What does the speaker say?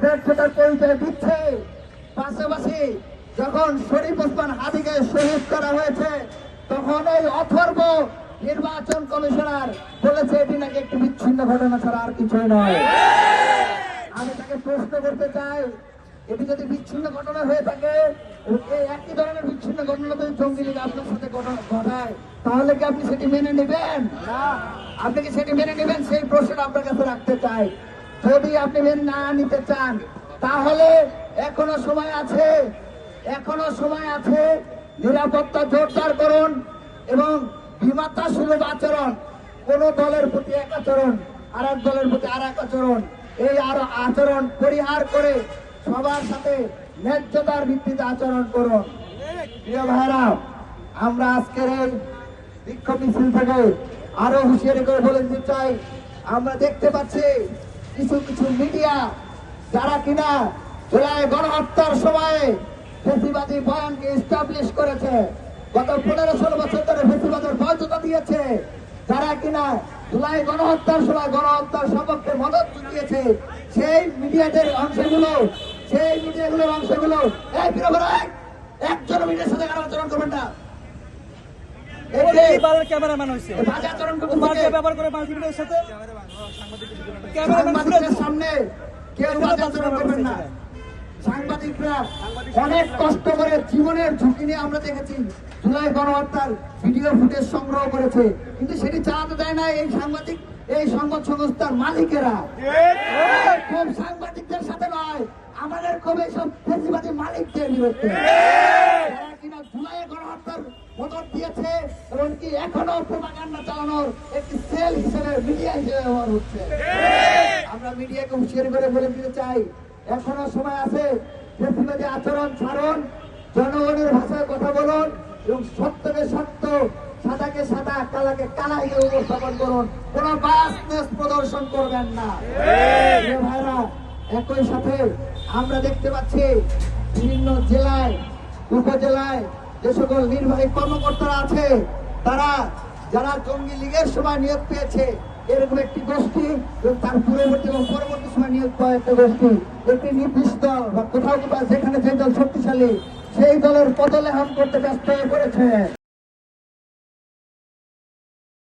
ব্যর্থতার পরিচয় দিচ্ছে। পাশাপাশি যখন শরীফ ওসমান হাদিকে শহীদ করা হয়েছে তখন এই অথর্ব নির্বাচন কমিশনার বলেছে এটি নাকি একটি বিচ্ছিন্ন ঘটনা ছাড়া আর কিছুই নয়। আমি তাকে প্রশ্ন করতে চাই, এটি যদি বিচ্ছিন্ন ঘটনা হয়ে থাকে, এই একই ধরনের বিচ্ছিন্ন ঘটনা যদি জঙ্গি লীগ আপনার সাথে ঘটায়, তাহলে কি আপনি সেটি মেনে নেবেন? আপনি কি সেটি মেনে নেবেন? সেই প্রশ্নটা আপনার কাছে রাখতে চাই। যদি আপনি মেনে না নিতে চান তাহলে এখনো সময় আছে, এখনো সময় আছে। নিরাপত্তা জোরদার করুন এবং বিমাতা সুলভ আচরণ, কোন দলের প্রতি এক আচরণ, আর এক দলের প্রতি আর এক আচরণ, এই আরো আচরণ পরিহার করে সবার সাথে ন্যায্যতার ভিত্তিতে আচরণ করুন। প্রিয় ভাইরা, আমরা আজকের এই বিক্ষোভ মিছিল থেকে আরো হুঁশিয়ারি করে বলে দিতে চাই, আমরা দেখতে পাচ্ছি কিছু কিছু মিডিয়া যারা কিনা জুলাই গণহত্যার সময়ে ফেসিবাদী বয়ানকে এস্টাবলিশ করেছে, গত 15-16 বছর ধরে ফেসিবাদের বৈধতা দিয়েছে, যারা কিনা জুলাই গণহত্যার সময় গণহত্যার সপক্ষে মদত দিয়েছে, সেই মিডিয়াদের অংশগুলো, সেই মিডিয়াগুলোর অংশগুলো একজন মিডিয়ার সাথে আচরণ করবেন না। সামনে কেউ আচরণ করবেন না। সাংবাদিকরা অনেক কষ্ট করে জীবনের ঝুঁকি নিয়ে আমরা দেখেছি জুলাই গণহত্যার ভিডিও ফুটেজ সংগ্রহ করেছে, কিন্তু সেটি চালাতে দেয় না এই সংবাদ সংস্থার মালিকেরা। খুব সাংবাদিকদের সাথে নয়, আমাদের খুব এইসব ফেসিবাদী মালিকদের বিরুদ্ধে, যারা কিনা জুলাই গণহত্যার মদত দিয়েছে এবং কি এখনো প্রোপাগান্ডা চালানোর একটি সেল হিসেবে মিডিয়া হিসেবে ব্যবহার হচ্ছে। আমরা মিডিয়াকে হুঁশিয়ারি করে বলে দিতে চাই, এখনো সময় আছে। ফেসিবাদী আচরণ ছাড়ুন, জনগণের ভাষায় কথা বলুন এবং সত্যকে সত্য, সাদাকে সাদা, কালাকে কালা হিসেবে উপস্থাপন করুন। কোন বায়াসনেস প্রদর্শন করবেন না। ভাইরা, একই সাথে আমরা দেখতে পাচ্ছি বিভিন্ন জেলায়, উপজেলায় যে সকল নির্বাহী কর্মকর্তারা আছে, তারা যারা জঙ্গি লীগের সময় নিয়োগ পেয়েছে এরকম একটি গোষ্ঠী এবং তার পূর্ববর্তী এবং পরবর্তী সময় নিয়োগ পাওয়া একটা গোষ্ঠী, একটি নির্দিষ্ট দল বা কোথাও কোথাও যেখানে যে দল শক্তিশালী সেই দলের পদলেহন করতে ব্যস্ত হয়ে পড়েছে।